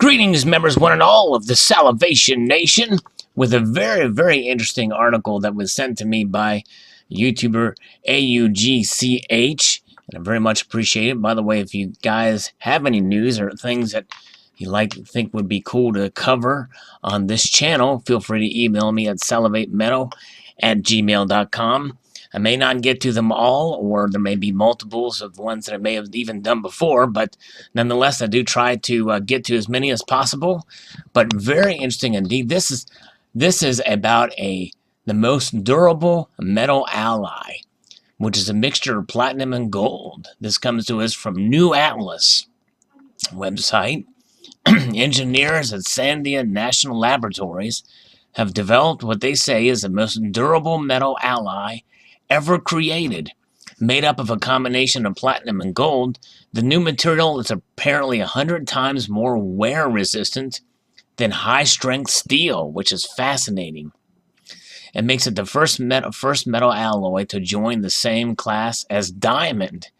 Greetings, members one and all of the Salivation Nation, with a very, very interesting article that was sent to me by YouTuber AUGCH, and I very much appreciate it. By the way, if you guys have any news or things that you think would be cool to cover on this channel, feel free to email me at salivatemetal@gmail.com. I may not get to them all, or there may be multiples of ones that I may have even done before, but nonetheless, I do try to get to as many as possible. But very interesting indeed. This is about the most durable metal ally, which is a mixture of platinum and gold. This comes to us from New Atlas website. Engineers at Sandia National Laboratories have developed what they say is the most durable metal ally ever created. Made up of a combination of platinum and gold, the new material is apparently 100 times more wear resistant than high-strength steel, which is fascinating. It makes it the first metal alloy to join the same class as diamond.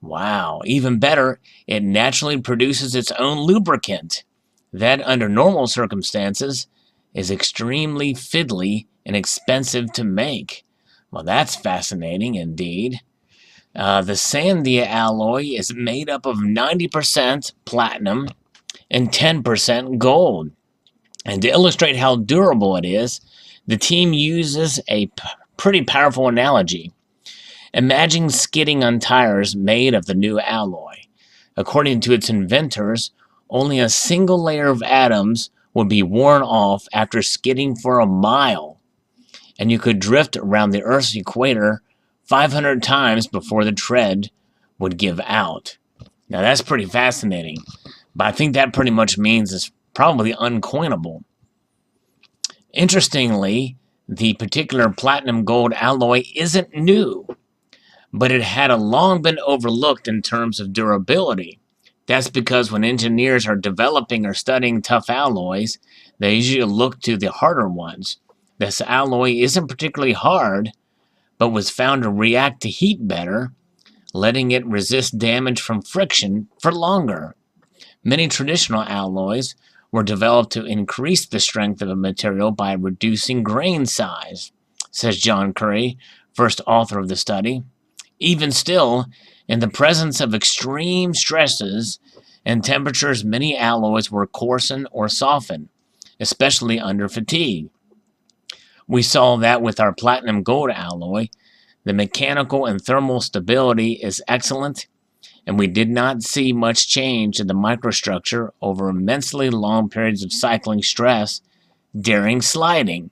Wow, even better, it naturally produces its own lubricant. That, under normal circumstances, is extremely fiddly and expensive to make. Well, that's fascinating indeed. The Sandia alloy is made up of 90% platinum and 10% gold. And to illustrate how durable it is, the team uses a pretty powerful analogy. Imagine skidding on tires made of the new alloy. According to its inventors, only a single layer of atoms would be worn off after skidding for a mile, and you could drift around the Earth's equator 500 times before the tread would give out. Now that's pretty fascinating, but I think that pretty much means it's probably uncoinable. Interestingly, the particular platinum gold alloy isn't new, but it had long been overlooked in terms of durability. That's because when engineers are developing or studying tough alloys, they usually look to the harder ones. This alloy isn't particularly hard, but was found to react to heat better, letting it resist damage from friction for longer. Many traditional alloys were developed to increase the strength of a material by reducing grain size, says John Curry, first author of the study. Even still, in the presence of extreme stresses and temperatures, many alloys were coarsened or softened, especially under fatigue. We saw that with our platinum gold alloy. The mechanical and thermal stability is excellent, and we did not see much change in the microstructure over immensely long periods of cycling stress during sliding.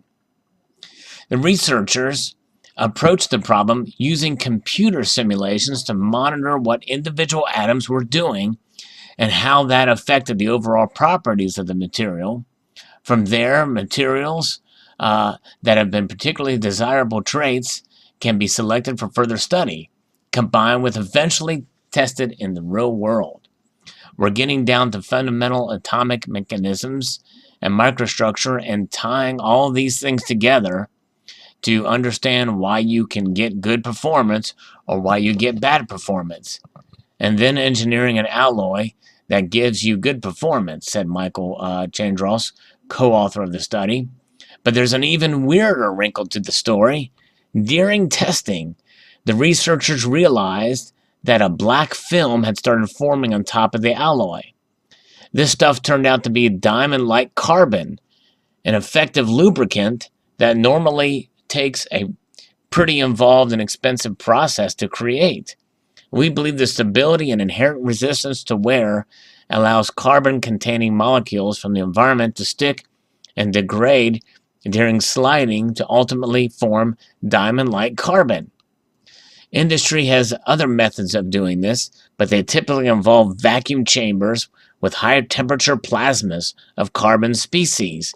The researchers approached the problem using computer simulations to monitor what individual atoms were doing and how that affected the overall properties of the material. From there, materials that have been particularly desirable traits can be selected for further study, combined with eventually tested in the real world. We're getting down to fundamental atomic mechanisms and microstructure and tying all these things together to understand why you can get good performance or why you get bad performance, and then engineering an alloy that gives you good performance, said Michael Chandros, co-author of the study. But there's an even weirder wrinkle to the story. During testing, the researchers realized that a black film had started forming on top of the alloy. This stuff turned out to be diamond-like carbon, an effective lubricant that normally takes a pretty involved and expensive process to create. We believe the stability and inherent resistance to wear allows carbon-containing molecules from the environment to stick and degrade during sliding to ultimately form diamond-like carbon. Industry has other methods of doing this, but they typically involve vacuum chambers with higher temperature plasmas of carbon species.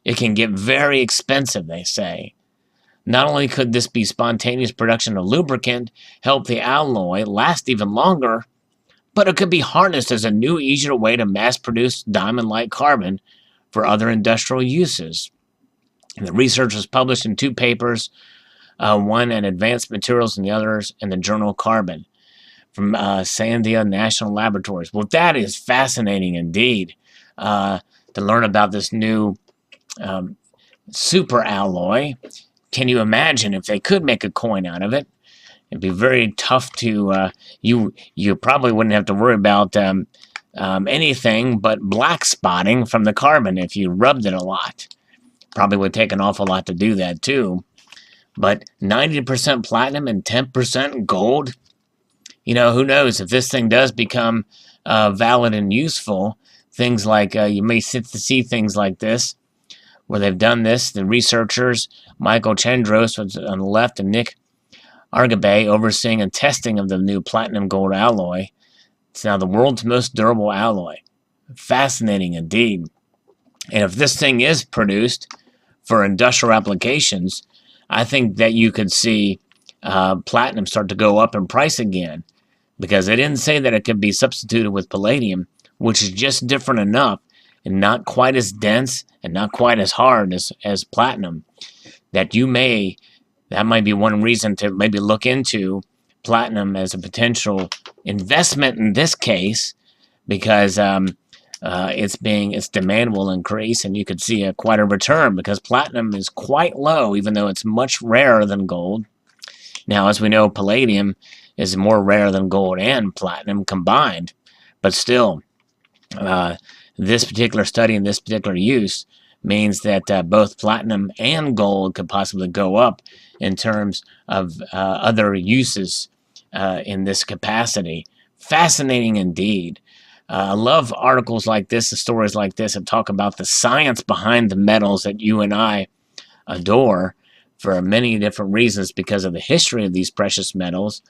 It can get very expensive, they say. Not only could this be spontaneous production of lubricant help the alloy last even longer, but it could be harnessed as a new, easier way to mass-produce diamond-like carbon for other industrial uses. The research was published in 2 papers, one in Advanced Materials and the others in the journal Carbon, from Sandia National Laboratories. Well, that is fascinating indeed. to learn about this new um, super alloy. Can you imagine if they could make a coin out of it? It'd be very tough to you probably wouldn't have to worry about anything but black spotting from the carbon if you rubbed it a lot. Probably would take an awful lot to do that too. But 90% platinum and 10% gold, who knows if this thing does become valid and useful. Things like you may see things like this where they've done this. The researchers, Michael Chandros was on the left and Nick Argabe overseeing and testing of the new platinum gold alloy. It's now the world's most durable alloy. Fascinating indeed. And if this thing is produced for industrial applications, I think that you could see platinum start to go up in price again, because they didn't say that it could be substituted with palladium, which is just different enough and not quite as dense and not quite as hard as platinum, that might be one reason to maybe look into platinum as a potential investment in this case, because its demand will increase and you could see quite a return, because platinum is quite low, even though it's much rarer than gold. Now, as we know, palladium is more rare than gold and platinum combined, but still, this particular study and this particular use means that both platinum and gold could possibly go up in terms of other uses in this capacity. Fascinating indeed. I love articles like this, the stories like this, that talk about the science behind the metals that you and I adore for many different reasons, because of the history of these precious metals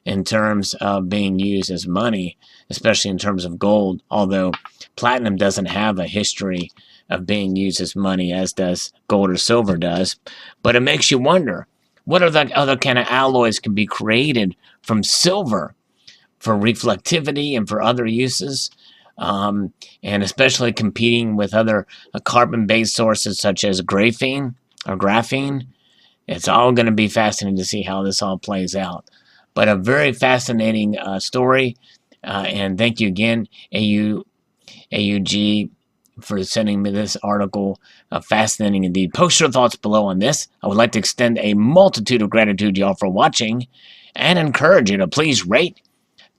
in terms of being used as money, especially in terms of gold, although platinum doesn't have a history of being used as money as does gold or silver does. But it makes you wonder, what other kind of alloys can be created from silver for reflectivity and for other uses, and especially competing with other carbon-based sources such as graphene. It's all going to be fascinating to see how this all plays out. But a very fascinating story, and thank you again, AUG, for sending me this article. Fascinating indeed. Post your thoughts below on this. I would like to extend a multitude of gratitude to y'all for watching, and encourage you to please rate,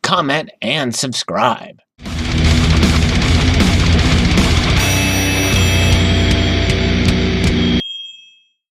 comment, and subscribe.